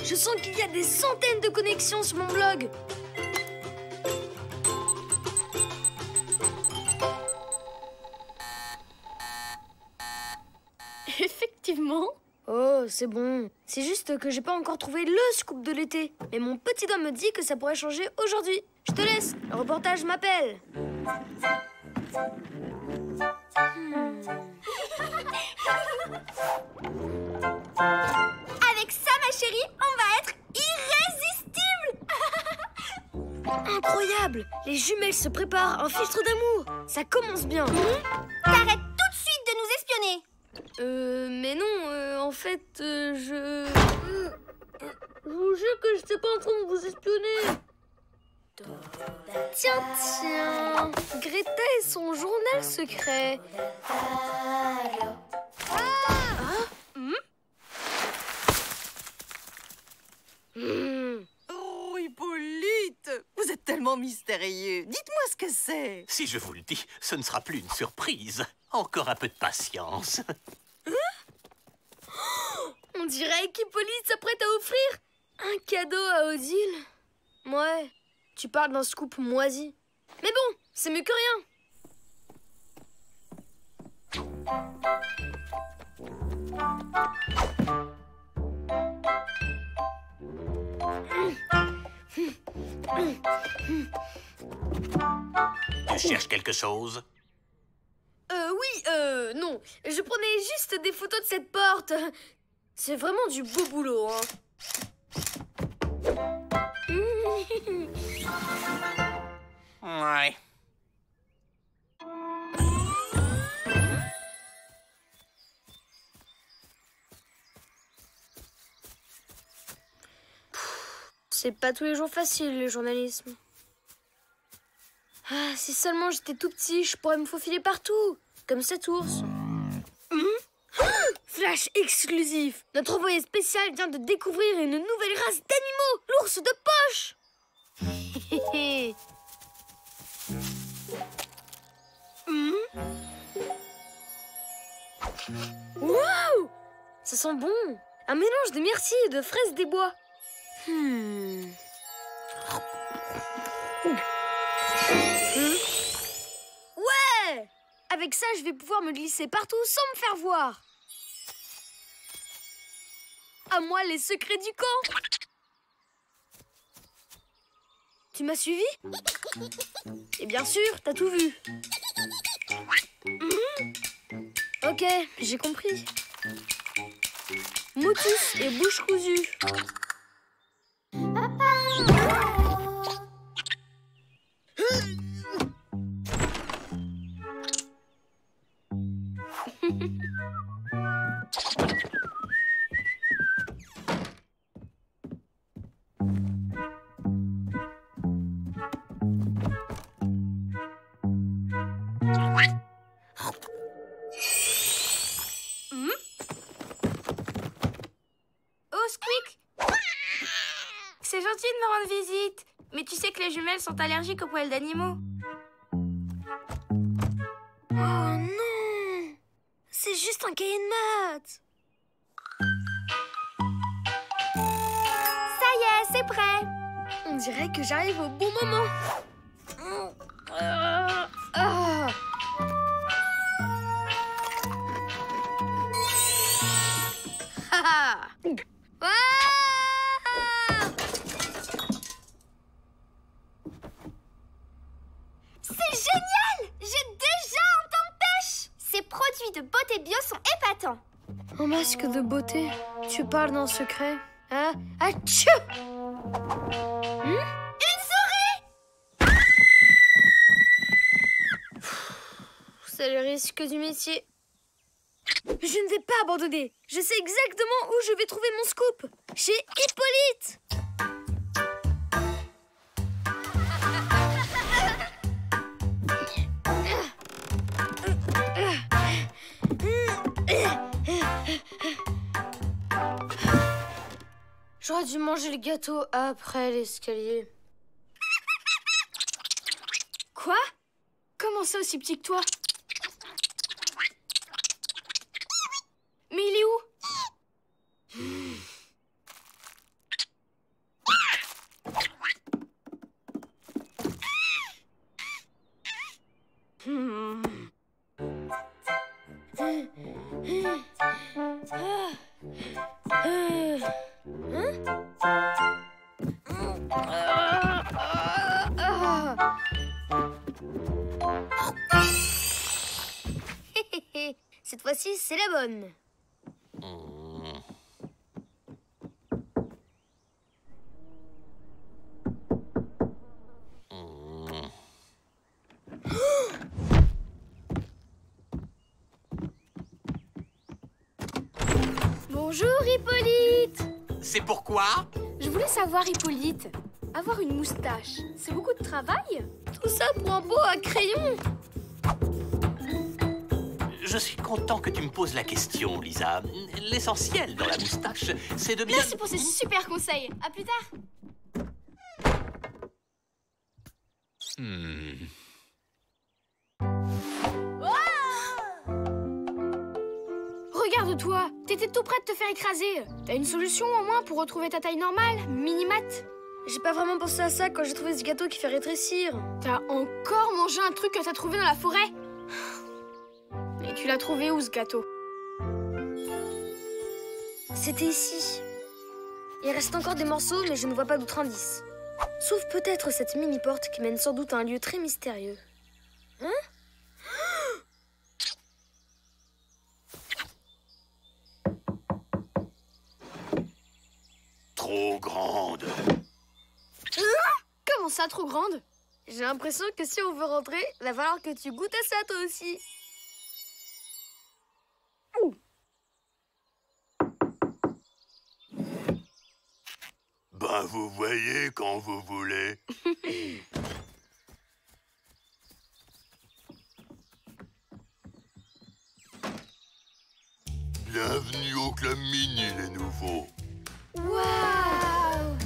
Je sens qu'il y a des centaines de connexions sur mon blog. Effectivement. Oh, c'est bon. C'est juste que j'ai pas encore trouvé le scoop de l'été. Mais mon petit doigt me dit que ça pourrait changer aujourd'hui. Je te laisse. Le reportage m'appelle. Avec ça, ma chérie, on va être irrésistible. Incroyable. Les jumelles se préparent. Un filtre d'amour. Ça commence bien. T'arrêtes tout de suite de nous espionner. Mais non, en fait, je vous jure que je n'étais pas en train de vous espionner. Tiens, tiens, Greta et son journal secret. Oh, Hippolyte, vous êtes tellement mystérieux. Dites-moi ce que c'est. Si je vous le dis, ce ne sera plus une surprise. Encore un peu de patience. On dirait qu'Hippolyte s'apprête à offrir un cadeau à Odile. Ouais, tu parles d'un scoop moisi. Mais bon, c'est mieux que rien. Tu cherches quelque chose? Oui, non. Je prenais juste des photos de cette porte. C'est vraiment du beau boulot, hein. Ouais. C'est pas tous les jours facile, le journalisme. Ah, si seulement j'étais tout petit, je pourrais me faufiler partout, comme cet ours. Flash exclusif! Notre envoyé spécial vient de découvrir une nouvelle race d'animaux, l'ours de poche! Waouh! Ça sent bon! Un mélange de myrtille et de fraises des bois. Ouais! Avec ça, je vais pouvoir me glisser partout sans me faire voir. À moi les secrets du camp. Tu m'as suivi? Et bien sûr, t'as tout vu. Ok, j'ai compris. Motus et bouche cousue. C'est gentil de me rendre visite, mais tu sais que les jumelles sont allergiques aux poils d'animaux. Oh non! C'est juste un cahier de maths. Ça y est, c'est prêt. On dirait que j'arrive au bon moment. C'est génial! J'ai déjà un temps de pêche. Ces produits de beauté bio sont épatants. Un masque de beauté. Tu parles d'un secret. Ah, atchou! Une souris! C'est le risque du métier. Je ne vais pas abandonner. Je sais exactement où je vais trouver mon scoop. Chez Hippolyte. J'aurais dû manger le gâteau après l'escalier. Quoi? Comment ça aussi petit que toi? Mais il est où? Cette fois-ci, c'est la bonne. Bonjour, Hippolyte. C'est pourquoi? Je voulais savoir, Hippolyte, avoir une moustache, c'est beaucoup de travail? Tout ça pour un pot à crayon. Je suis content que tu me poses la question, Lisa. L'essentiel dans la moustache, c'est de bien... Merci pour ces super conseils. À plus tard. Regarde-toi, t'étais tout près de te faire écraser. T'as une solution au moins pour retrouver ta taille normale, mini-mat? J'ai pas vraiment pensé à ça quand j'ai trouvé ce gâteau qui fait rétrécir. T'as encore mangé un truc que t'as trouvé dans la forêt? Et tu l'as trouvé où, ce gâteau? C'était ici. Il reste encore des morceaux, mais je ne vois pas d'autres indices. Sauf peut-être cette mini-porte qui mène sans doute à un lieu très mystérieux. Hein? Trop grande. Comment ça, trop grande? J'ai l'impression que si on veut rentrer, va falloir que tu goûtes à ça toi aussi. Ben, vous voyez quand vous voulez. Bienvenue au Club Mini, les nouveaux. Waouh!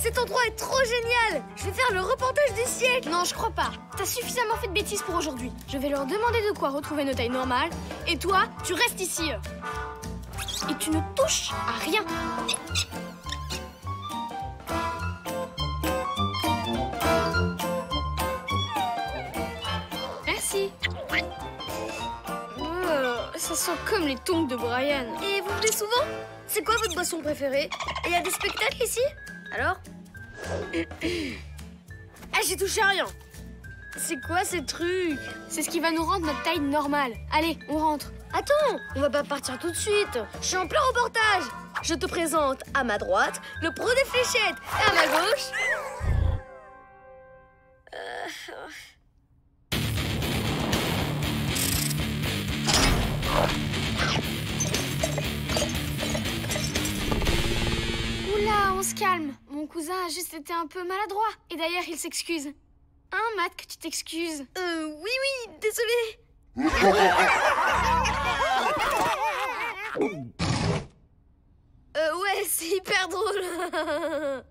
Cet endroit est trop génial. Je vais faire le reportage du siècle. Non, je crois pas. T'as suffisamment fait de bêtises pour aujourd'hui. Je vais leur demander de quoi retrouver nos tailles normales. Et toi, tu restes ici. Et tu ne touches à rien. Merci. Ça sent comme les tongs de Brian. Et vous venez souvent? C'est quoi votre boisson préférée? Et il y a des spectacles ici? Alors? Ah, j'ai touché à rien. C'est quoi ces trucs? C'est ce qui va nous rendre notre taille normale. Allez, on rentre. Attends, on va pas partir tout de suite. Je suis en plein reportage. Je te présente à ma droite le pro des fléchettes et à ma gauche... Oula, on se calme. Mon cousin a juste été un peu maladroit. Et d'ailleurs, il s'excuse. Hein, Matt, que tu t'excuses? Oui, désolé. Ouais, c'est hyper drôle.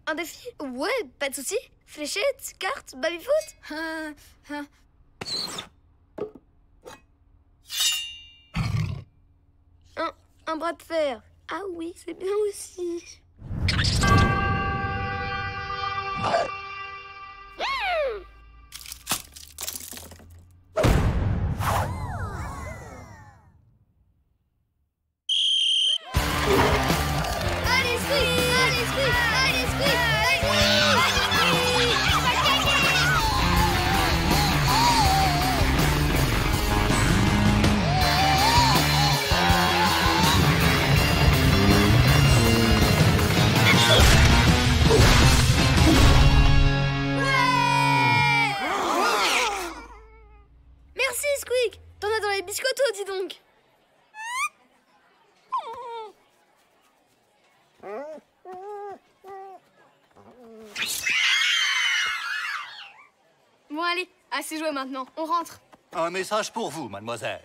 Un défi? Ouais, pas de souci. Fléchettes, cartes, baby-foot. Un bras de fer. Ah oui, c'est bien aussi. Allez, Squeak! Allez, Squeak! Allez, Squeak! Merci, Squeak! T'en as dans les biscottos, dis donc! Bon, allez, assez joué maintenant. On rentre. Un message pour vous, mademoiselle.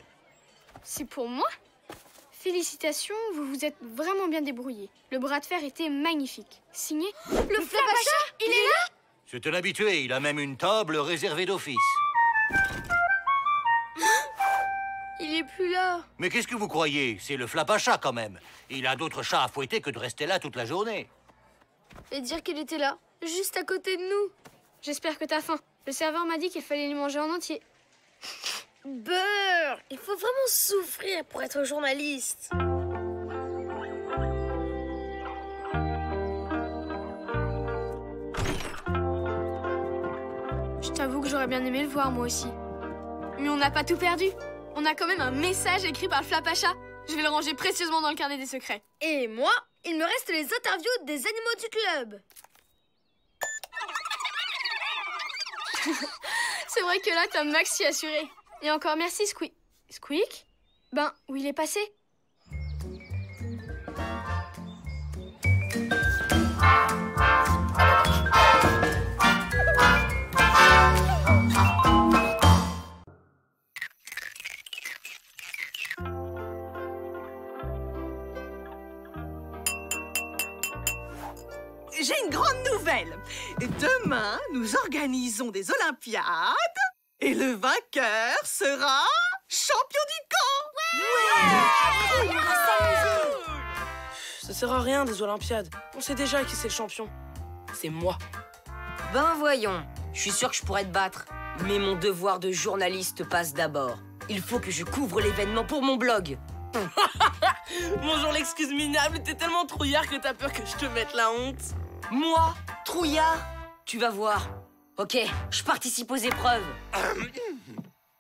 C'est pour moi? Félicitations, vous vous êtes vraiment bien débrouillé. Le bras de fer était magnifique. Signé le Flapacha, il est là? C'est un habitué, il a même une table réservée d'office. Il est plus là. Mais qu'est-ce que vous croyez? C'est le Flapacha quand même. Il a d'autres chats à fouetter que de rester là toute la journée. Et dire qu'il était là, juste à côté de nous. J'espère que t'as faim. Le serveur m'a dit qu'il fallait les manger en entier. Beurre! Il faut vraiment souffrir pour être journaliste. J'aurais bien aimé le voir, moi aussi. Mais on n'a pas tout perdu. On a quand même un message écrit par le Flapacha. Je vais le ranger précieusement dans le carnet des secrets. Et moi, il me reste les interviews des animaux du club. C'est vrai que là, t'as Max s'y assuré. Et encore merci, Squeak. Ben, où il est passé? J'ai une grande nouvelle. Demain, nous organisons des Olympiades et le vainqueur sera champion du camp. Ça sert à rien des Olympiades. On sait déjà qui c'est le champion. C'est moi. Ben voyons, je suis sûr que je pourrais te battre. Mais mon devoir de journaliste passe d'abord. Il faut que je couvre l'événement pour mon blog. Bonjour l'excuse minable, t'es tellement trouillard que t'as peur que je te mette la honte. Moi? Trouillard? Tu vas voir. Ok, je participe aux épreuves.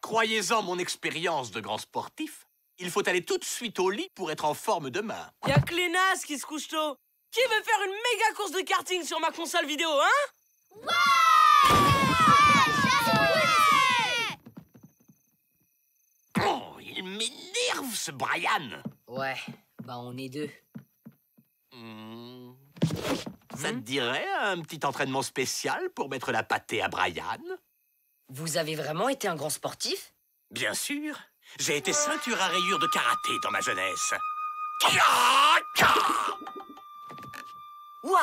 Croyez-en mon expérience de grand sportif, il faut aller tout de suite au lit pour être en forme demain. Y'a que les nazes qui se couchent tôt. Qui veut faire une méga course de karting sur ma console vidéo, hein? Oh, il m'énerve ce Brian. Ouais, bah on est deux. Ça te dirait un petit entraînement spécial pour mettre la pâtée à Brian? Vous avez vraiment été un grand sportif? Bien sûr. J'ai été ceinture à rayures de karaté dans ma jeunesse. Waouh!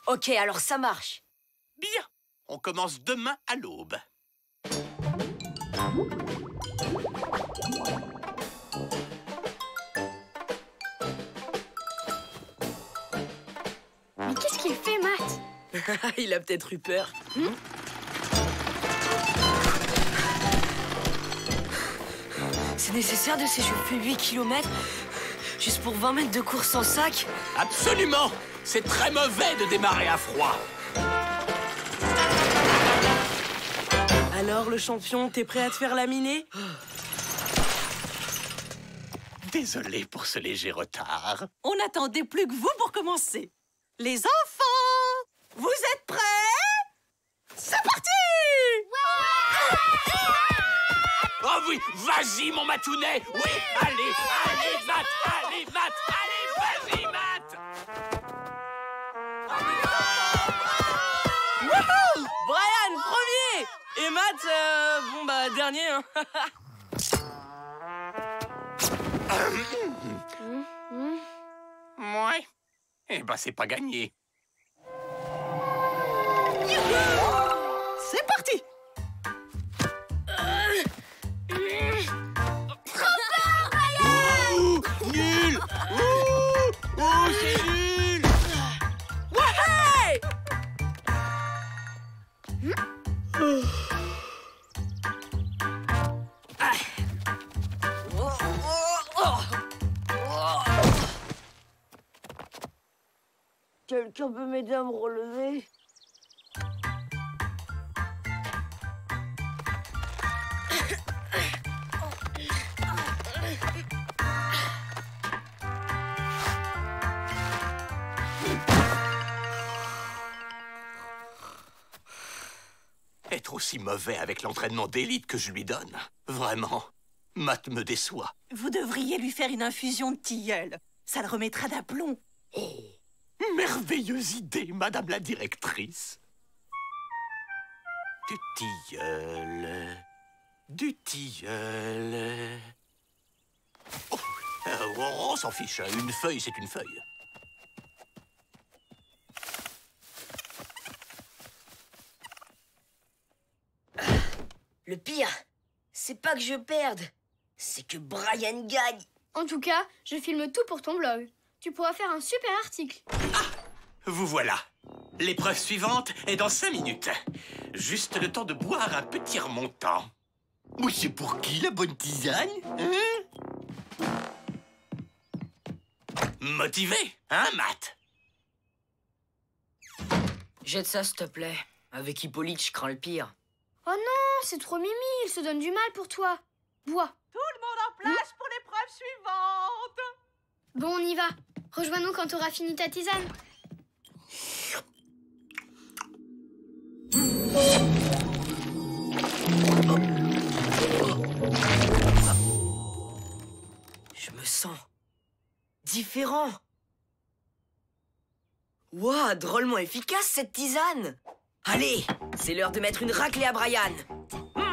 Ok, alors ça marche. Bien. On commence demain à l'aube. Mais qu'est-ce qu'il fait, Matt? Il a peut-être eu peur. C'est nécessaire de s'échauffer 8 km juste pour 20 mètres de course en sac? Absolument. C'est très mauvais de démarrer à froid. Alors, le champion, t'es prêt à te faire laminer? Désolé pour ce léger retard. On n'attendait plus que vous pour commencer. Les enfants, vous êtes prêts? C'est parti! Oh oui, vas-y mon matounet. Oui, allez, Matt, vas-y, Matt. Wouhou! Brian, premier! Et Matt, bon bah, dernier, hein. Ouais. Eh ben, c'est pas gagné. C'est parti! Nul. C'est nul. Ouais! Quelqu'un peut m'aider à me relever? Être aussi mauvais avec l'entraînement d'élite que je lui donne. Vraiment, Matt me déçoit. Vous devriez lui faire une infusion de tilleul. Ça le remettra d'aplomb. Oh, merveilleuse idée, madame la directrice. Du tilleul. Du tilleul. Oh, on s'en fiche, une feuille, c'est une feuille. Le pire, c'est pas que je perde, c'est que Brian gagne. En tout cas, je filme tout pour ton blog. Tu pourras faire un super article. Vous voilà. L'épreuve suivante est dans 5 minutes. Juste le temps de boire un petit remontant. Oui, c'est pour qui la bonne tisane, hein? Motivé, hein, Matt? Jette ça, s'il te plaît. Avec Hippolyte, je crains le pire. Oh non, c'est trop Mimi, il se donne du mal pour toi. Bois. Tout le monde en place pour l'épreuve suivante. Bon, on y va. Rejoins-nous quand t'auras fini ta tisane. Je me sens différent. Ouah, drôlement efficace cette tisane. Allez, c'est l'heure de mettre une raclée à Brian.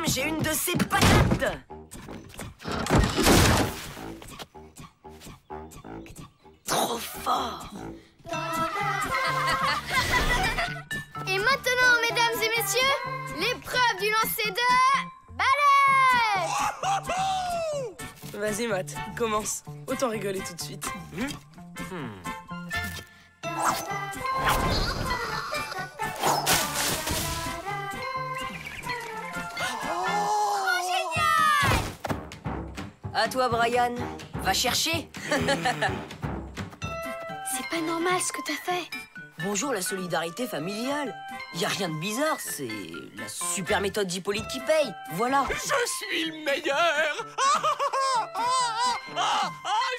J'ai une de ces patates. Trop fort. Et maintenant, mesdames et messieurs, l'épreuve du lancer de balai. Vas-y, Matt, commence. Autant rigoler tout de suite. À toi, Brian. Va chercher. C'est pas normal ce que t'as fait. Bonjour la solidarité familiale. Y a rien de bizarre, c'est la super méthode d'Hippolyte qui paye. Voilà. Je suis le meilleur.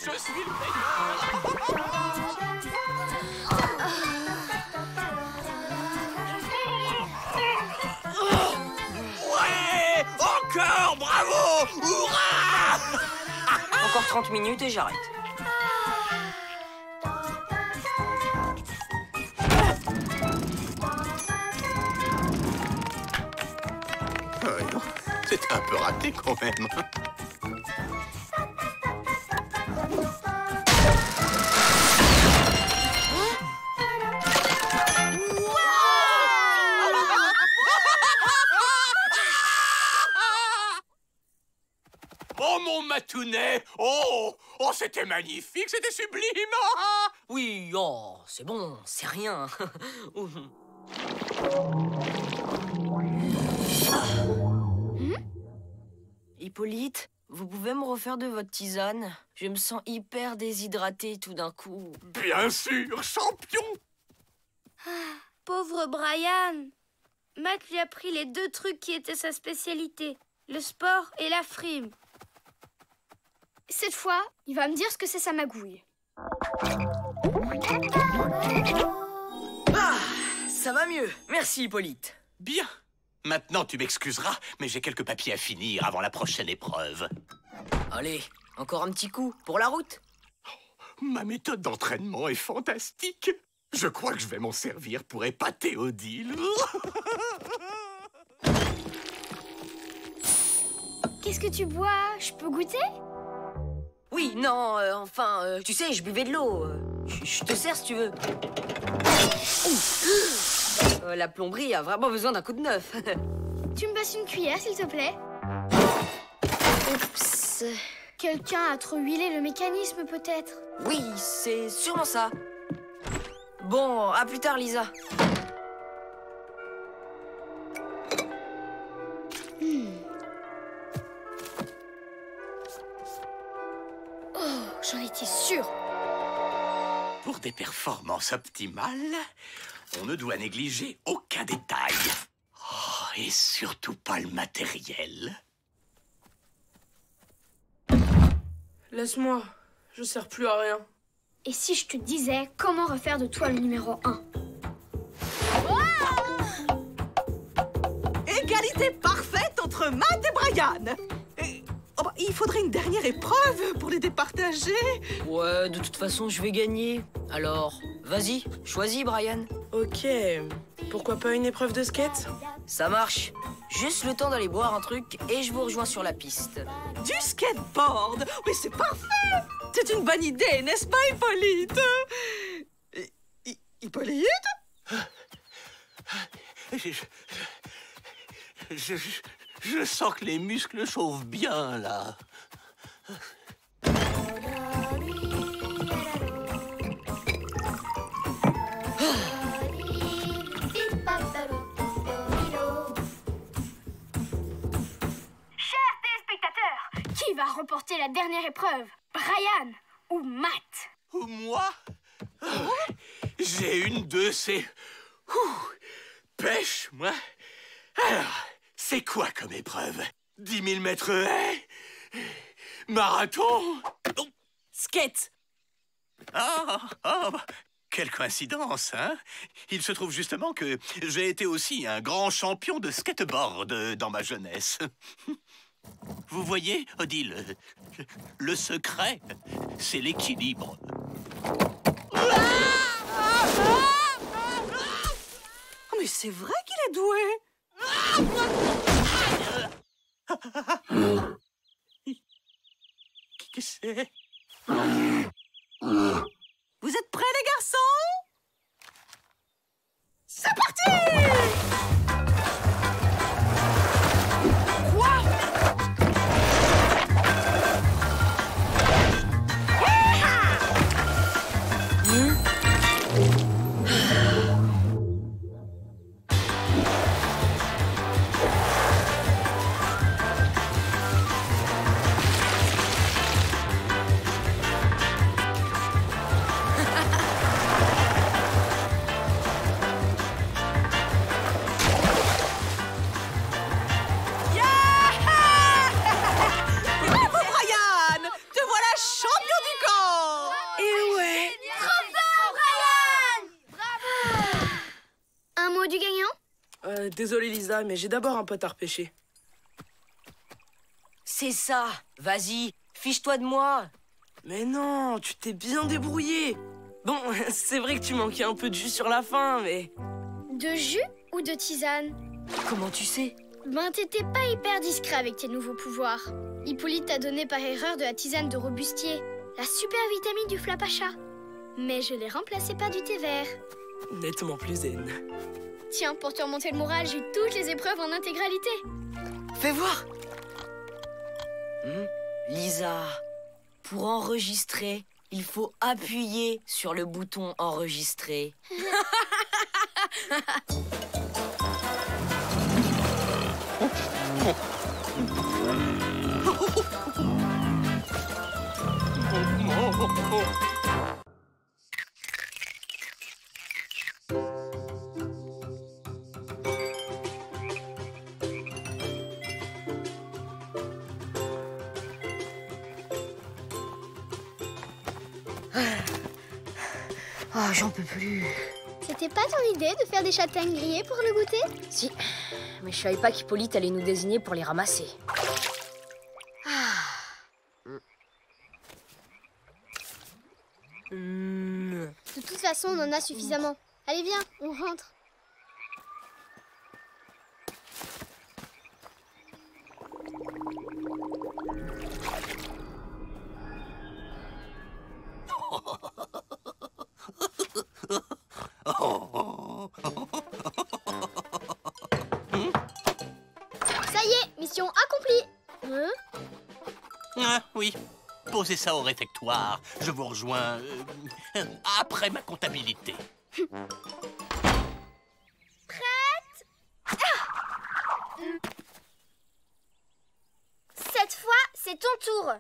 Je suis le meilleur. Ouais, encore, bravo, hurrah. Encore 30 minutes et j'arrête. C'était un peu raté quand même. Oh mon matounet! Oh, c'était magnifique, c'était sublime! Oui, oh, c'est bon, c'est rien. Hippolyte, vous pouvez me refaire de votre tisane? Je me sens hyper déshydraté tout d'un coup. Bien sûr, champion! Pauvre Brian. Matt lui a pris les 2 trucs qui étaient sa spécialité. Le sport et la frime. Cette fois, il va me dire ce que c'est sa magouille. Ah, ça va mieux. Merci, Hippolyte. Bien. Maintenant, tu m'excuseras, mais j'ai quelques papiers à finir avant la prochaine épreuve. Allez, encore un petit coup pour la route. Ma méthode d'entraînement est fantastique. Je crois que je vais m'en servir pour épater Odile. Qu'est-ce que tu bois? Je peux goûter? Oui, non, tu sais, je buvais de l'eau. Je te sers si tu veux. La plomberie a vraiment besoin d'un coup de neuf. Tu me passes une cuillère, s'il te plaît? Oups. Quelqu'un a trop huilé le mécanisme, peut-être? Oui, c'est sûrement ça. Bon, à plus tard, Lisa. Oh, j'en étais sûre. Pour des performances optimales, on ne doit négliger aucun détail. Oh, et surtout pas le matériel. Laisse-moi, je sers plus à rien. Et si je te disais comment refaire de toi le numéro 1? Égalité parfaite entre Matt et Brian. Il faudrait une dernière épreuve pour les départager. Ouais, de toute façon, je vais gagner. Alors, vas-y, choisis, Brian. Ok, pourquoi pas une épreuve de skate? Ça marche. Juste le temps d'aller boire un truc et je vous rejoins sur la piste. Du skateboard. Mais c'est parfait. C'est une bonne idée, n'est-ce pas, Hippolyte? Hippolyte? Je sens que les muscles chauffent bien, là. Chers téléspectateurs, qui va remporter la dernière épreuve? Brian ou Matt? Ou moi? J'ai une de ces... pêche, moi. Alors, C'est quoi comme épreuve? 10 000 mètres haies? Marathon? Skate. Oh, quelle coïncidence, hein? Il se trouve justement que j'ai été aussi un grand champion de skateboard dans ma jeunesse. Vous voyez, Odile, le secret, c'est l'équilibre. Oh, mais c'est vrai qu'il est doué. Qui c'est? Vous êtes prêts, les garçons? C'est parti! Désolé Lisa, mais j'ai d'abord un pote à repêcher. C'est ça. Vas-y, fiche-toi de moi. Mais non, tu t'es bien débrouillé. Bon, c'est vrai que tu manquais un peu de jus sur la fin, mais... De jus ou de tisane? Comment tu sais? Ben, t'étais pas hyper discret avec tes nouveaux pouvoirs. Hippolyte t'a donné par erreur de la tisane de Robustier, la super vitamine du Flapacha. Mais je l'ai remplacée par du thé vert. Nettement plus zen. Tiens, pour te remonter le moral, j'ai eu toutes les épreuves en intégralité. Fais voir. Lisa, pour enregistrer, il faut appuyer sur le bouton enregistrer. Oh, j'en peux plus. C'était pas ton idée de faire des châtaignes grillées pour le goûter? Si, mais je savais pas qu'Hippolyte allait nous désigner pour les ramasser. De toute façon, on en a suffisamment. Allez, viens, on rentre. Ça y est, mission accomplie. Ah, oui, posez ça au réfectoire. Je vous rejoins après ma comptabilité. Prête? Cette fois, c'est ton tour.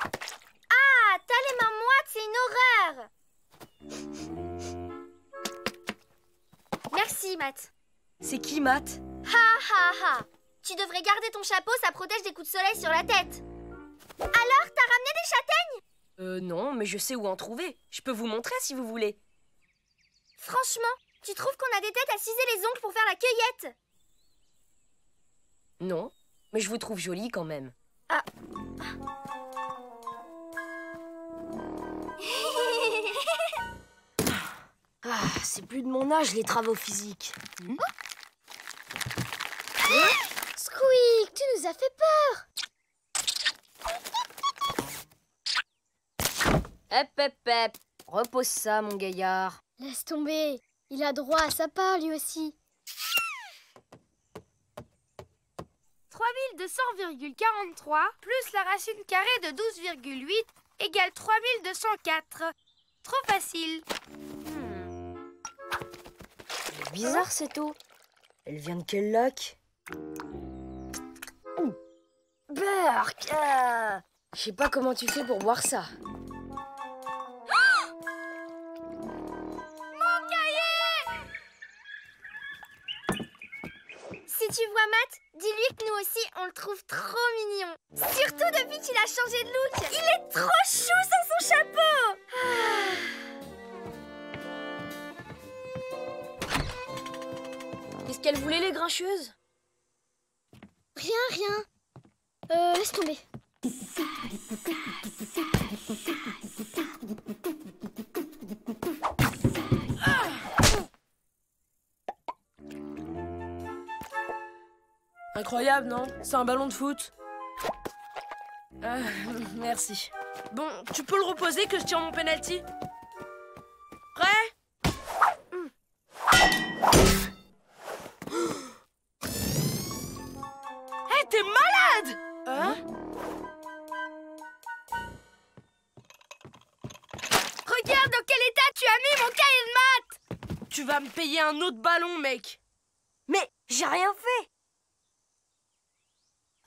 Ah, t'as les mains moites, c'est une horreur. Merci, Matt. C'est qui, Matt? Ha ha ha. Tu devrais garder ton chapeau, ça protège des coups de soleil sur la tête. Alors, t'as ramené des châtaignes? Non, mais je sais où en trouver. Je peux vous montrer si vous voulez. Franchement, tu trouves qu'on a des têtes à ciser les ongles pour faire la cueillette? Non, mais je vous trouve jolie quand même. Ah. Ah, c'est plus de mon âge, les travaux physiques. Squeak, tu nous as fait peur. Hep. Repose ça, mon gaillard. Laisse tomber, il a droit à sa part lui aussi. 3200,43 plus la racine carrée de 12,8 égale 3204. Trop facile. C'est bizarre cette eau. Elle vient de quel lac? Berk! Je sais pas comment tu fais pour boire ça. Mon cahier! Tu vois, Matt, dis-lui que nous aussi, on le trouve trop mignon. Surtout depuis qu'il a changé de look. Il est trop chou sans son chapeau. Qu'est-ce qu'elle voulait, les grincheuses? Rien. Laisse tomber. Incroyable, non? C'est un ballon de foot. Merci. Bon, tu peux le reposer que je tire mon penalty? Prêt? Hé, t'es malade! Hein? Regarde dans quel état tu as mis mon cahier de maths! Tu vas me payer un autre ballon, mec. Mais j'ai rien fait.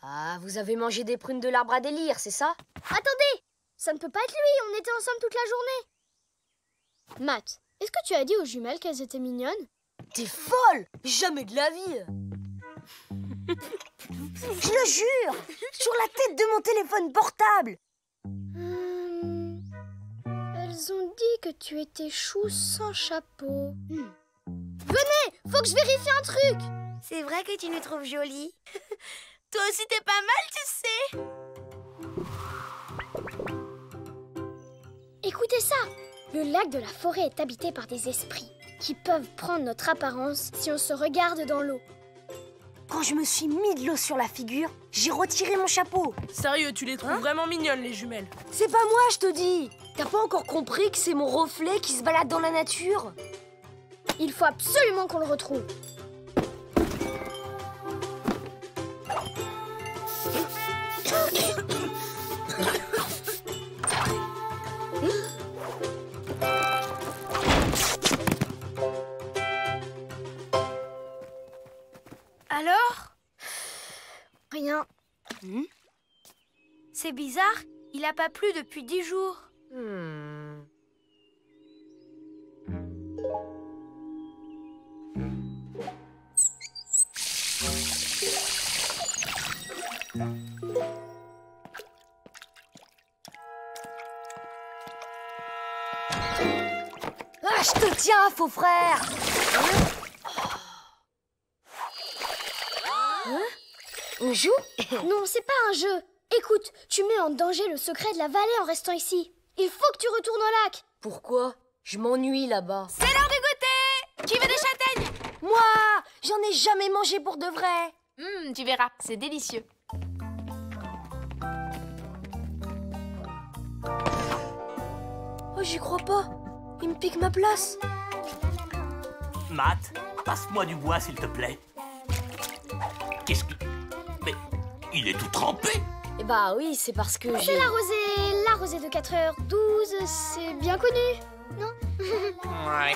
Ah, vous avez mangé des prunes de l'arbre à délire, c'est ça? Attendez! Ça ne peut pas être lui, on était ensemble toute la journée. Matt, est-ce que tu as dit aux jumelles qu'elles étaient mignonnes? T'es folle! Jamais de la vie. Je le jure! Sur la tête de mon téléphone portable! Elles ont dit que tu étais chou sans chapeau. Venez, faut que je vérifie un truc. C'est vrai que tu nous trouves jolies. Toi aussi, t'es pas mal, tu sais. Écoutez ça. Le lac de la forêt est habité par des esprits qui peuvent prendre notre apparence si on se regarde dans l'eau. Quand je me suis mis de l'eau sur la figure, j'ai retiré mon chapeau. Sérieux, tu les trouves vraiment mignonnes, les jumelles? C'est pas moi, je te dis. T'as pas encore compris que c'est mon reflet qui se balade dans la nature? Il faut absolument qu'on le retrouve. Alors? Rien. C'est bizarre, il a pas plu depuis 10 jours. Ah, je te tiens, faux frère. On joue? Non, c'est pas un jeu. Écoute, tu mets en danger le secret de la vallée en restant ici. Il faut que tu retournes au lac. Pourquoi? Je m'ennuie là-bas. C'est l'heure du goûter! Qui veut des châtaignes? Moi, j'en ai jamais mangé pour de vrai. Tu verras, c'est délicieux. Oh, j'y crois pas. Il me pique ma place. Matt, passe-moi du bois, s'il te plaît. Qu'est-ce que... Mais il est tout trempé. Eh bah oui, c'est parce que C'est la rosée de 4h12, c'est bien connu, non? Ouais.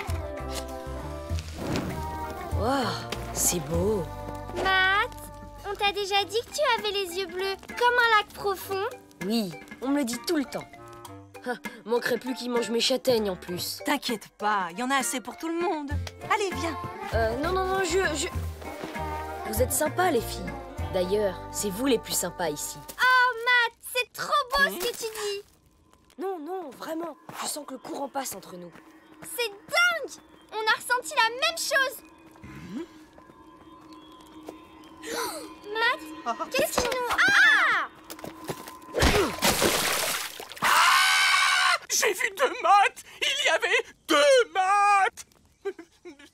Waouh, c'est beau. Matt, on t'a déjà dit que tu avais les yeux bleus comme un lac profond? Oui, on me le dit tout le temps. Ah, manquerait plus qu'il mange mes châtaignes en plus. T'inquiète pas, il y en a assez pour tout le monde. Allez, viens. Non, je... Vous êtes sympas, les filles. D'ailleurs, c'est vous les plus sympas ici. Oh, Matt, c'est trop beau ce que tu dis. Non, vraiment. Je sens que le courant passe entre nous. C'est dingue. On a ressenti la même chose. Matt, qu'est-ce qui nous... J'ai vu 2 maths. Il y avait 2 maths.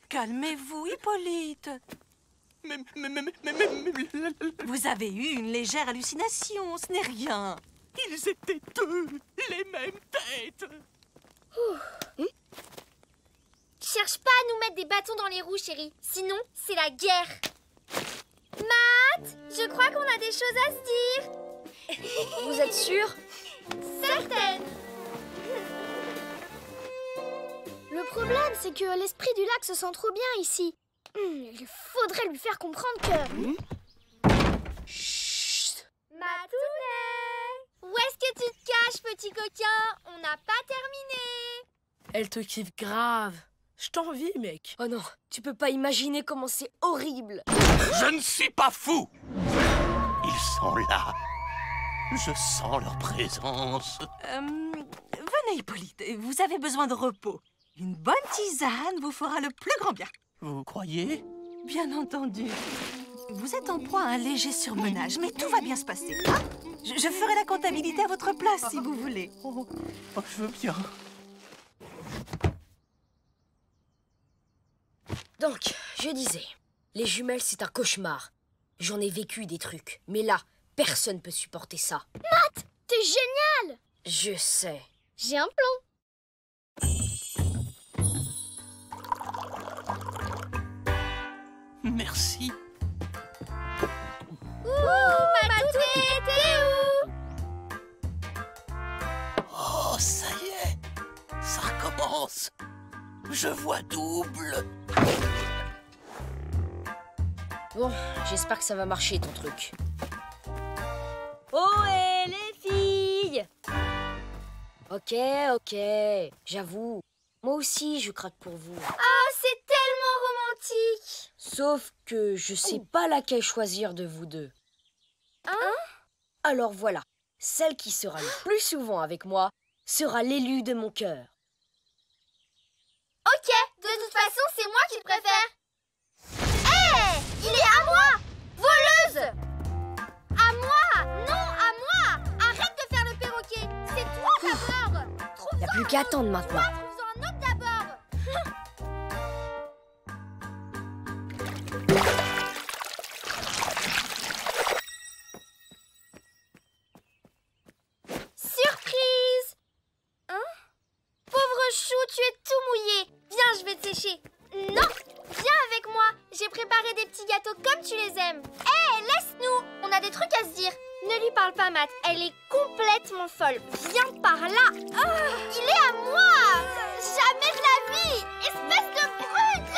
Calmez-vous, Hippolyte. Vous avez eu une légère hallucination, ce n'est rien. Ils étaient 2, les mêmes têtes. Cherche pas à nous mettre des bâtons dans les roues, chérie. Sinon, c'est la guerre. Matt, je crois qu'on a des choses à se dire. Vous êtes sûrs? Certaines. Le problème, c'est que l'esprit du lac se sent trop bien ici. Il faudrait lui faire comprendre que... Chut. Matounet, où est-ce que tu te caches, petit coquin? On n'a pas terminé. Elle te kiffe grave. Je t'envie, mec. Oh non, tu peux pas imaginer comment c'est horrible. Je ne suis pas fou. Ils sont là. Je sens leur présence. Venez, Hippolyte, vous avez besoin de repos. Une bonne tisane vous fera le plus grand bien. Vous croyez? Bien entendu. Vous êtes en proie à un léger surmenage, mais tout va bien se passer. Hein? Je ferai la comptabilité à votre place, si vous voulez. Oh, je veux bien. Donc, je disais, les jumelles, c'est un cauchemar. J'en ai vécu des trucs, mais là, personne peut supporter ça. Matt, t'es génial! Je sais. J'ai un plan. Merci. Matou, t'es où? Oh, ça y est. Ça recommence. Je vois double. Bon, j'espère que ça va marcher, ton truc. Ohé, les filles! Ok, j'avoue. Moi aussi, je craque pour vous. Oh, c'est tellement romantique. Sauf que je sais pas laquelle choisir de vous deux. Hein? Alors voilà, celle qui sera le plus souvent avec moi sera l'élue de mon cœur. Ok, de toute façon, c'est moi qui le préfère. Hé, il est à moi! Voleuse! À moi! Non, à moi! Arrête de faire le perroquet! C'est toi d'abord! Y a plus qu'à attendre maintenant. Trouve-en un autre d'abord! Surprise! Hein? Pauvre chou, tu es tout mouillé. Viens, je vais te sécher. Non! Viens avec moi. J'ai préparé des petits gâteaux comme tu les aimes. Hé, laisse-nous! On a des trucs à se dire. Ne lui parle pas, Matt. Elle est complètement folle. Viens par là. Il est à moi! Jamais de la vie! Espèce de brute!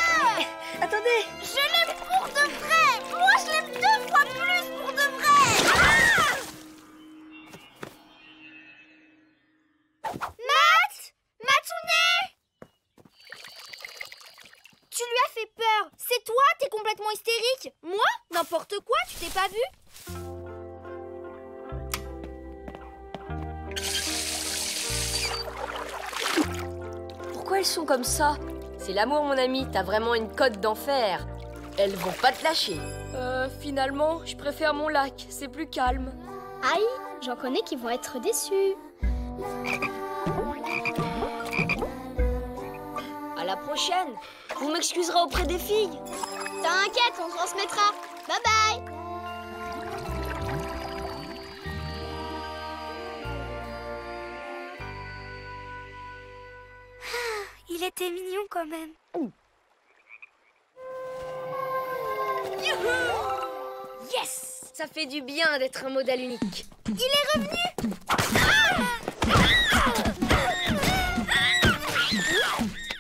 Attendez! Je l'aime pour de vrai! Moi, je l'aime 2 fois plus pour de vrai! Matt! Matounet! Tu lui as fait peur. C'est toi, t'es complètement hystérique. Moi, n'importe quoi, tu t'es pas vu? Pourquoi elles sont comme ça? C'est l'amour, mon ami, t'as vraiment une cote d'enfer. Elles vont pas te lâcher. Finalement, je préfère mon lac, c'est plus calme. Aïe, j'en connais qui vont être déçus. À la prochaine. Vous m'excuserez auprès des filles. T'inquiète, on transmettra. Bye bye. Il était mignon quand même. Yes! Ça fait du bien d'être un modèle unique. Il est revenu!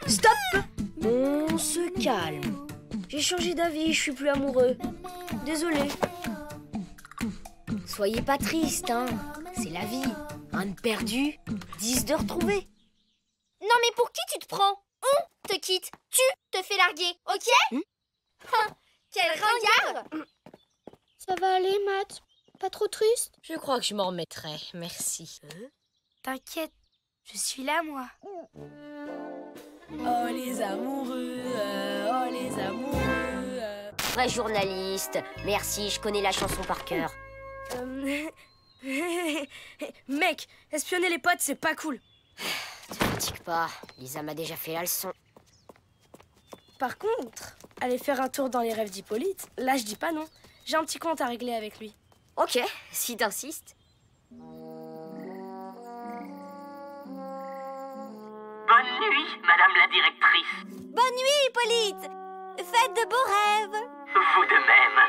Stop! On se calme. J'ai changé d'avis, je suis plus amoureux. Désolé. Soyez pas triste, hein. C'est la vie. Un de perdu, 10 de retrouvé. Non mais pour qui tu te prends? On te quitte, tu te fais larguer, ok? Quel ringard! Ça va aller, Matt? Pas trop triste? Je crois que je m'en remettrai, merci. T'inquiète, je suis là moi. Oh les amoureux, oh les amoureux. Vrai journaliste, merci, je connais la chanson par cœur. Mec, espionner les potes, c'est pas cool. Te fatigue pas, Lisa m'a déjà fait la leçon. Par contre, aller faire un tour dans les rêves d'Hippolyte, là je dis pas non. J'ai un petit compte à régler avec lui. Ok, si t'insistes. Bonne nuit, madame la directrice. Bonne nuit, Hippolyte! Faites de beaux rêves! Vous de même.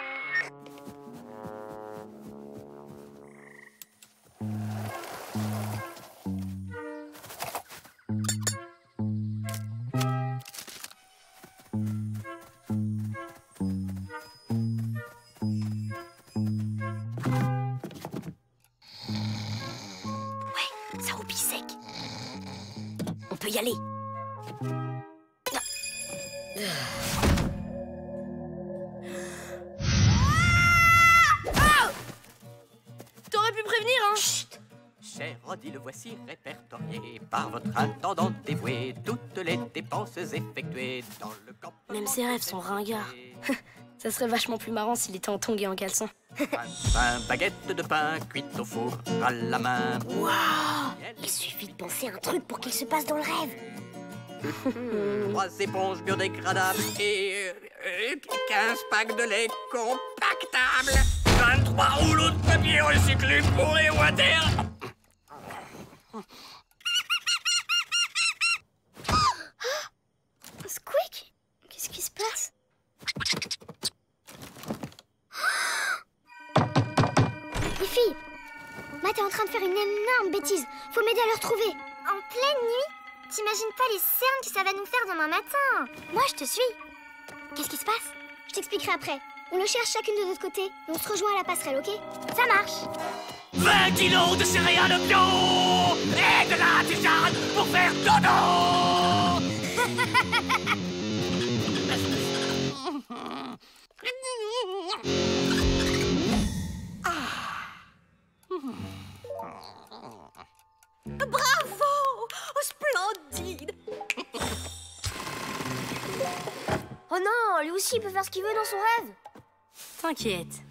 Ça roupille sec. On peut y aller. paradis, le voici répertorié par votre intendant dévoué. Toutes les dépenses effectuées dans le camp. Même ses rêves sont ringards. Ça serait vachement plus marrant s'il était en tongs et en caleçon. Pain, baguette de pain cuite au four à la main. Waouh! Il suffit de penser à un truc pour qu'il se passe dans le rêve. 3 éponges biodégradables et 15 packs de lait compactables. 23 rouleaux de papier recyclé pour les water. Squeak? Qu'est-ce qui se passe? Les filles, Matt est en train de faire une énorme bêtise. Faut m'aider à le retrouver. En pleine nuit? T'imagines pas les cernes que ça va nous faire demain matin? Moi, je te suis. Qu'est-ce qui se passe? Je t'expliquerai après. On le cherche chacune de notre côté et on se rejoint à la passerelle, ok? Ça marche. 20 kilos de céréales bio et de la tisane pour faire dodo. Bravo! Oh, splendide! Oh non, lui aussi il peut faire ce qu'il veut dans son rêve. T'inquiète.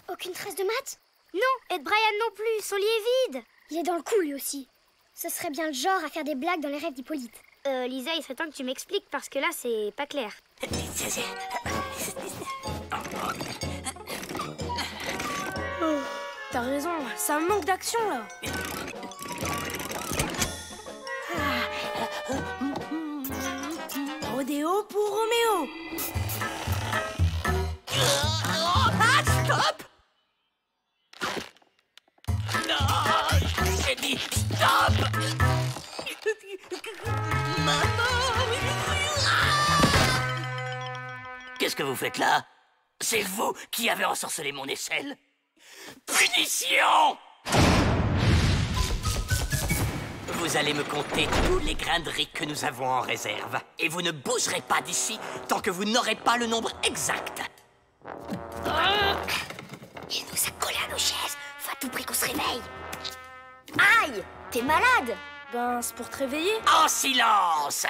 Aucune trace de Matt? Non, et de Brian non plus, son lit est vide. Il est dans le coup lui aussi. Ce serait bien le genre à faire des blagues dans les rêves d'Hippolyte. Lisa, il serait temps que tu m'expliques parce que là c'est pas clair. T'as raison, ça me manque d'action là. Rodéo pour Roméo. Ah, stop! Non, j'ai dit stop! Maman! Qu'est-ce que vous faites là? C'est vous qui avez ensorcelé mon aisselle? Punition! Vous allez me compter tous les grains de riz que nous avons en réserve. Et vous ne bougerez pas d'ici tant que vous n'aurez pas le nombre exact. Il nous a collé à nos chaises. Faut à tout prix qu'on se réveille. Aïe! T'es malade? Ben, c'est pour te réveiller. En silence!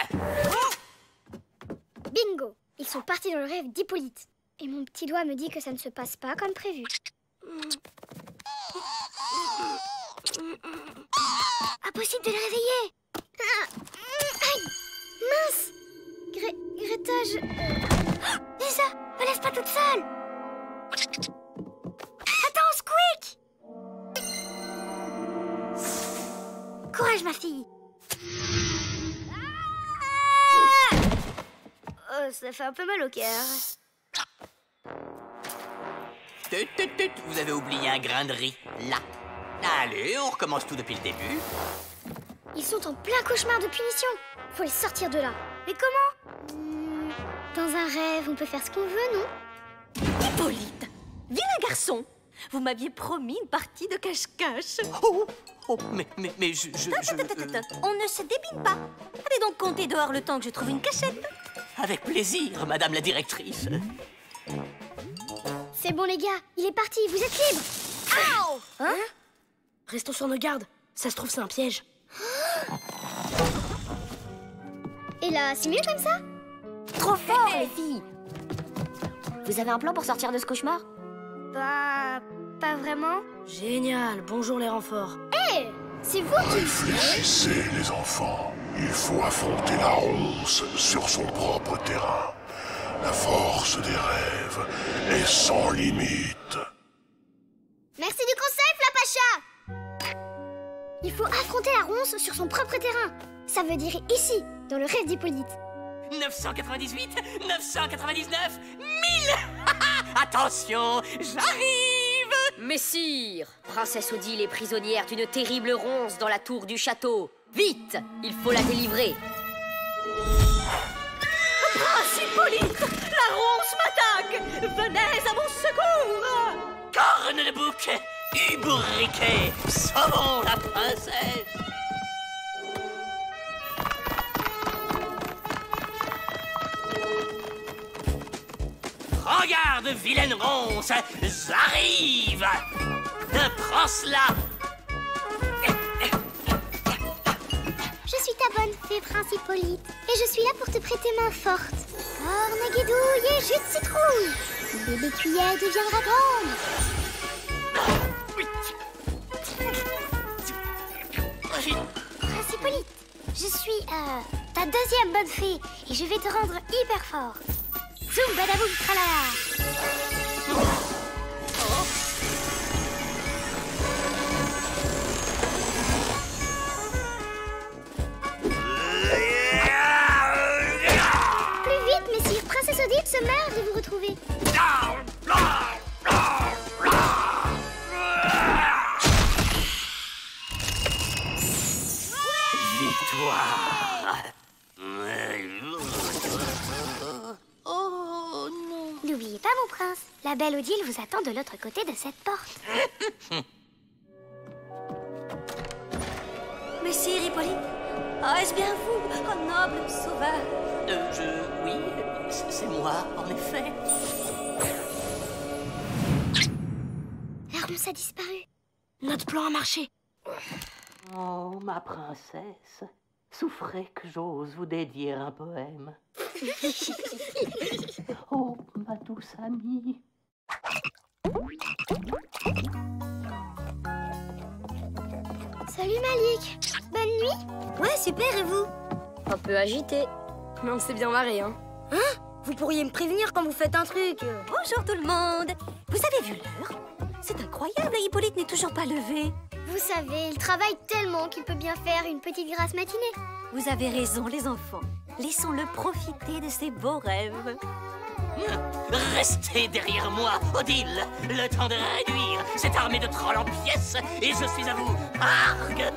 Bingo! Ils sont partis dans le rêve d'Hippolyte. Et mon petit doigt me dit que ça ne se passe pas comme prévu. Impossible de les réveiller! Aïe! Mince! Greta, Lisa, me laisse pas toute seule! Attends, Squeak! Courage, ma fille! Oh, ça fait un peu mal au cœur. Vous avez oublié un grain de riz, là. Allez, on recommence tout depuis le début. Ils sont en plein cauchemar de punition. Faut les sortir de là. Mais comment? Dans un rêve, on peut faire ce qu'on veut, non? Hippolyte, vilain garçon, vous m'aviez promis une partie de cache-cache. Mais je... On ne se débine pas. Allez donc compter dehors le temps que je trouve une cachette. Avec plaisir, madame la directrice. C'est bon, les gars, il est parti, vous êtes libres. Ow! Hein? Restons sur nos gardes. Ça se trouve, c'est un piège. Et là, c'est mieux comme ça? Trop fort, les filles. Vous avez un plan pour sortir de ce cauchemar? Bah, pas vraiment. Génial, bonjour les renforts. Hé, c'est vous qui... Réfléchissez, les enfants. Il faut affronter la ronce sur son propre terrain. La force des rêves est sans limite. Merci du conseil, Flapacha. Il faut affronter la ronce sur son propre terrain. Ça veut dire ici, dans le rêve d'Hippolyte. 998, 999, 1000. Attention, j'arrive. Messire, Princesse Odile est prisonnière d'une terrible ronce dans la tour du château. Vite, il faut la délivrer. Prince Hippolyte, la ronce m'attaque. Venez à mon secours. Corne de bouc, ubriquet, sauvons la princesse. Prends garde, vilaine ronce, j'arrive. Prends cela. Je suis ta bonne fée, Prince Hippolyte, et je suis là pour te prêter main forte. Ornaguedouille et jus de citrouille. Bébé cuillère deviendra grande. Prince Hippolyte, je suis ta deuxième bonne fée, et je vais te rendre hyper fort. Zoom, badaboum, tralala. Plus vite, messire, Princesse Odile se meurt de vous retrouver. Victoire. Oh non. N'oubliez pas, mon prince, la belle Odile vous attend de l'autre côté de cette porte. Messire Hippolyte, est-ce bien vous, oh noble sauveur? Oui, c'est moi, en effet. La ronce a disparu. Notre plan a marché. Oh, ma princesse, souffrez que j'ose vous dédier un poème. Oh, ma douce amie. Salut Malik. Bonne nuit. Ouais, super, et vous? Un peu agité. Mais on s'est bien marré, hein. Vous pourriez me prévenir quand vous faites un truc. Bonjour tout le monde. Vous avez vu l'heure? C'est incroyable, Hippolyte n'est toujours pas levé. Vous savez, il travaille tellement qu'il peut bien faire une petite grasse matinée. Vous avez raison, les enfants. Laissons-le profiter de ses beaux rêves. Restez derrière moi, Odile. Le temps de réduire cette armée de trolls en pièces et je suis à vous. Argue.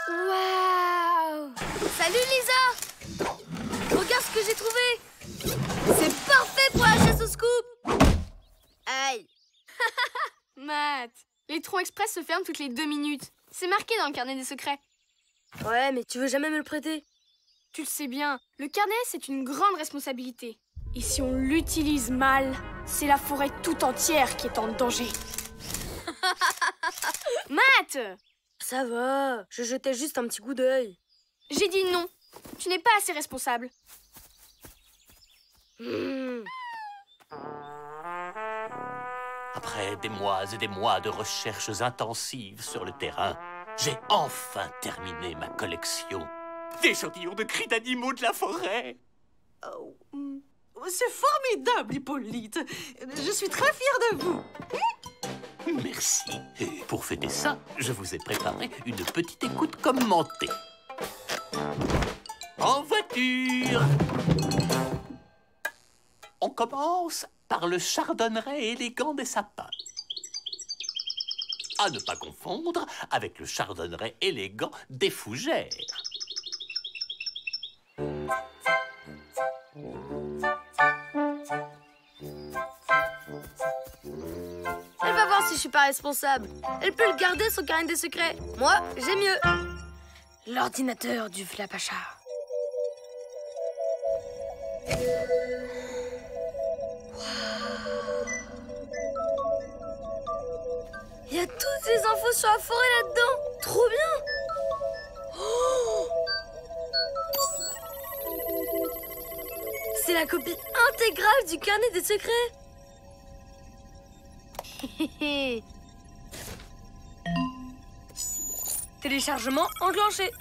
Waouh! Salut Lisa! Regarde ce que j'ai trouvé! C'est parfait pour la chasse au scoop! Aïe! Matt, les troncs express se ferment toutes les 2 minutes. C'est marqué dans le carnet des secrets. Ouais, mais tu veux jamais me le prêter? Tu le sais bien, le carnet, c'est une grande responsabilité. Et si on l'utilise mal, c'est la forêt tout entière qui est en danger. Matt! Ça va, je jetais juste un petit coup d'œil. J'ai dit non. Tu n'es pas assez responsable. Après des mois et des mois de recherches intensives sur le terrain, j'ai enfin terminé ma collection d'échantillons de cris d'animaux de la forêt. Oh, c'est formidable, Hippolyte. Je suis très fière de vous. Merci. Et pour fêter ça, je vous ai préparé une petite écoute commentée. En voiture! On commence par le chardonneret élégant des sapins. À ne pas confondre avec le chardonneret élégant des fougères. Elle va voir si je suis pas responsable. Elle peut le garder, son carnet des secrets. Moi, j'ai mieux. L'ordinateur du Flapacha. Il y a toutes les infos sur la forêt là-dedans. Trop bien. Oh, c'est la copie intégrale du carnet des secrets. Téléchargement enclenché.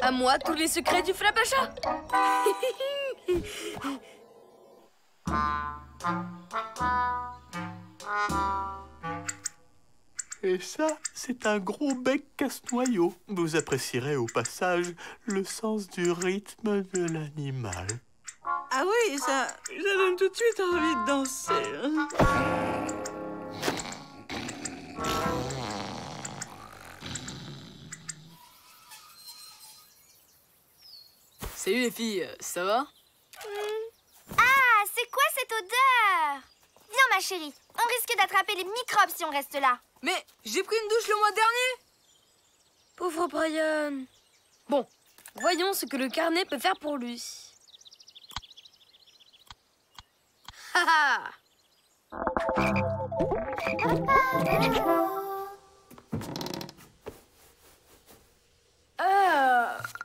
À moi tous les secrets du Flapacha. Et ça, c'est un gros bec casse-noyau. Vous apprécierez au passage le sens du rythme de l'animal. Ah oui, ça donne tout de suite envie de danser. Salut les filles, ça va? Ah, c'est quoi cette odeur? Viens ma chérie, on risque d'attraper les microbes si on reste là. Mais j'ai pris une douche le mois dernier. Pauvre Brian. Bon, voyons ce que le carnet peut faire pour lui. Haha.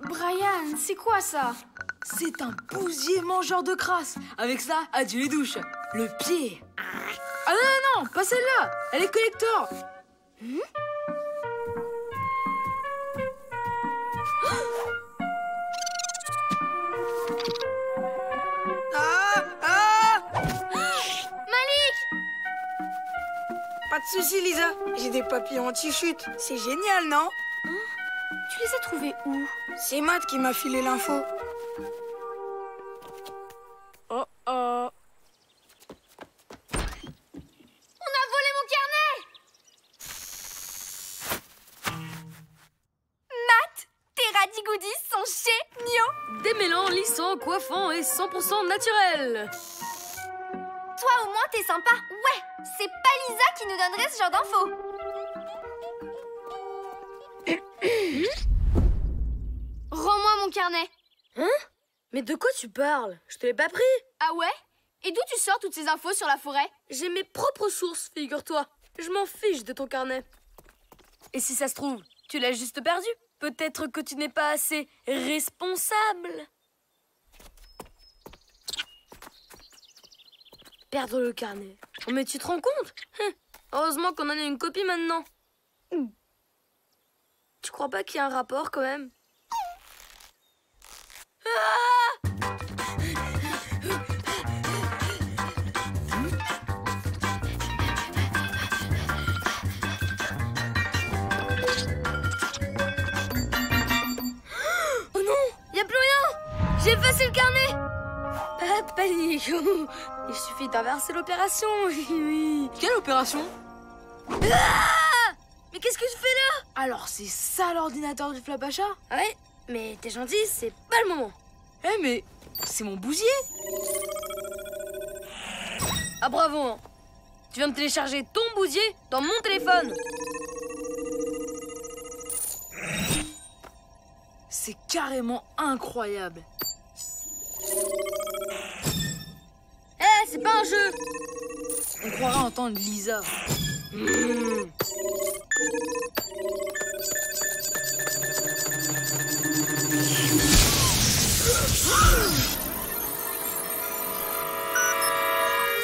Brian, c'est quoi ça? C'est un bousier mangeur de crasse. Avec ça, adieu les douches. Le pied. Ah non, pas celle-là. Elle est collector. Malik! Pas de soucis, Lisa. J'ai des papillons anti-chute. C'est génial, non? Tu les as trouvés où? C'est Matt qui m'a filé l'info. Oh oh. On a volé mon carnet! Matt, tes radigoudis sont géniaux! Démêlant, lissant, coiffant et 100% naturel. Toi au moins t'es sympa. Ouais, c'est pas Lisa qui nous donnerait ce genre d'infos. Rends-moi mon carnet. Hein? Mais de quoi tu parles? Je te l'ai pas pris. Ah ouais? Et d'où tu sors toutes ces infos sur la forêt? J'ai mes propres sources, figure-toi. Je m'en fiche de ton carnet. Et si ça se trouve, tu l'as juste perdu. Peut-être que tu n'es pas assez responsable. Perdre le carnet. Oh, mais tu te rends compte? Heureusement qu'on en a une copie maintenant. Tu crois pas qu'il y a un rapport quand même? Ah! Oh non, y a plus rien. J'ai effacé le carnet. Pas de panique. Il suffit d'inverser l'opération. Oui. Quelle opération? Ah! Mais qu'est-ce que je fais là? Alors c'est ça l'ordinateur du Flapacha? Ouais, mais t'es gentil, c'est pas le moment. Eh mais c'est mon bousier. Ah bravo hein. Tu viens de télécharger ton bousier dans mon téléphone. C'est carrément incroyable. Eh, c'est pas un jeu. On croirait entendre Lisa.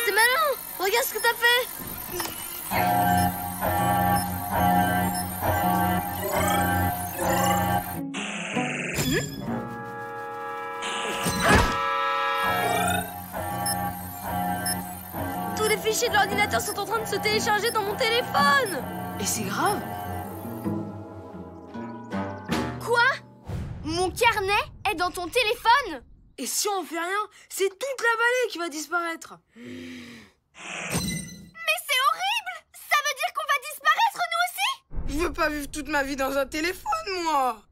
C'est malin. Regarde ce que t'as fait. Tous les fichiers de l'ordinateur sont en train de se télécharger dans mon téléphone. Et c'est grave. Quoi? Mon carnet est dans ton téléphone? Et si on fait rien, c'est toute la vallée qui va disparaître. Mais c'est horrible! Ça veut dire qu'on va disparaître nous aussi? Je veux pas vivre toute ma vie dans un téléphone, moi.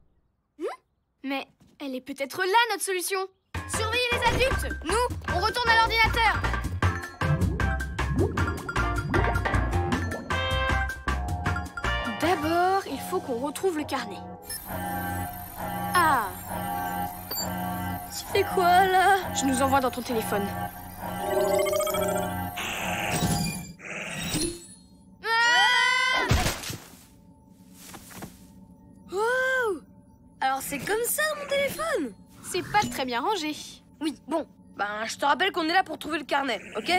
Mais elle est peut-être là, notre solution. Surveillez les adultes. Nous, on retourne à l'ordinateur. D'abord, il faut qu'on retrouve le carnet. Ah! Tu fais quoi là? Je nous envoie dans ton téléphone. Wow! Alors c'est comme ça mon téléphone? C'est pas très bien rangé. Oui, bon. Ben, je te rappelle qu'on est là pour trouver le carnet, ok?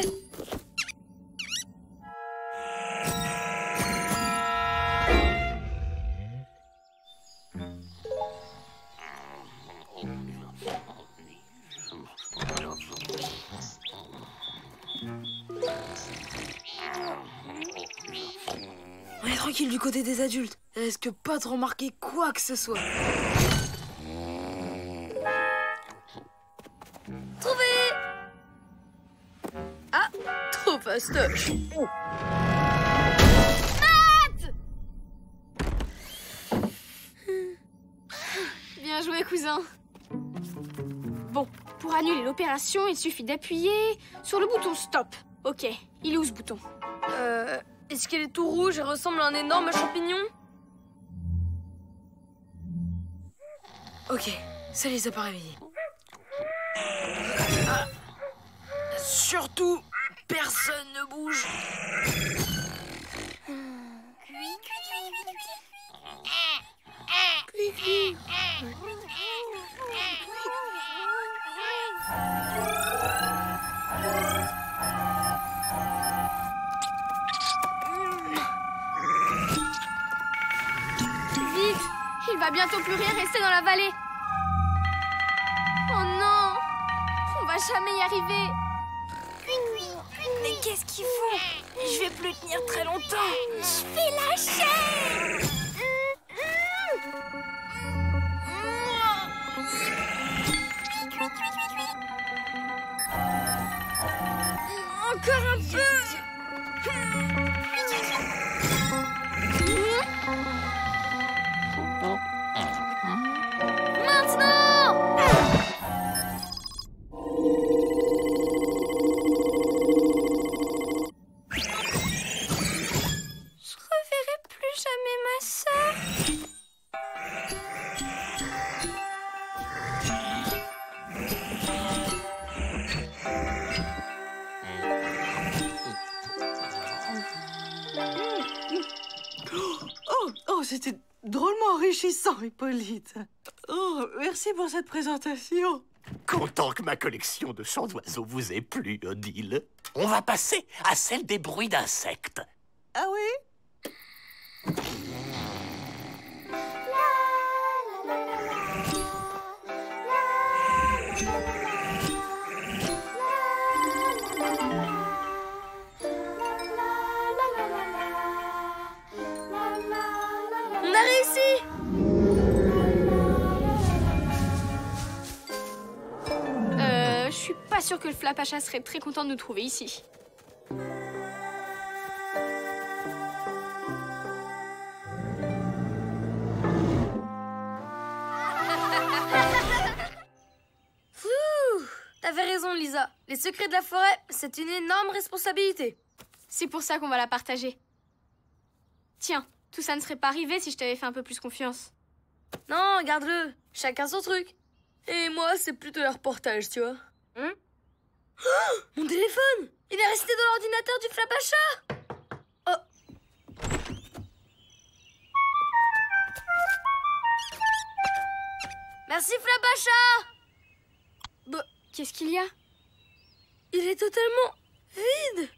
On est tranquille du côté des adultes. Ils risquent pas de remarquer quoi que ce soit. Trouvé! Ah, trop fastoche. Oh. Bien joué, cousin. Bon, pour annuler l'opération, il suffit d'appuyer sur le bouton stop. Ok, il est où ce bouton? Est-ce qu'elle est tout rouge et ressemble à un énorme champignon? Ok, ça les a pas réveillés. Ah. Surtout, personne ne bouge. Vite! Il va bientôt plus rien rester dans la vallée. Oh non! On va jamais y arriver. Mais qu'est-ce qu'ils font? Je vais plus tenir très longtemps. Je vais lâcher. Encore un peu. Maintenant! Je reverrai plus jamais ma sœur. Oh, c'était drôlement enrichissant, Hippolyte. Oh, merci pour cette présentation. Content que ma collection de chants d'oiseaux vous ait plu, Odile. On va passer à celle des bruits d'insectes. Ah oui? On a réussi! suis pas sûre que le Flapacha serait très content de nous trouver ici. T'avais raison, Lisa. Les secrets de la forêt, c'est une énorme responsabilité. C'est pour ça qu'on va la partager. Tiens, tout ça ne serait pas arrivé si je t'avais fait un peu plus confiance. Non, garde-le. Chacun son truc. Et moi, c'est plutôt le reportage, tu vois. Oh, mon téléphone! Il est resté dans l'ordinateur du Flapacha! Oh. Merci, Flapacha! Bah, qu'est-ce qu'il y a? Il est totalement vide.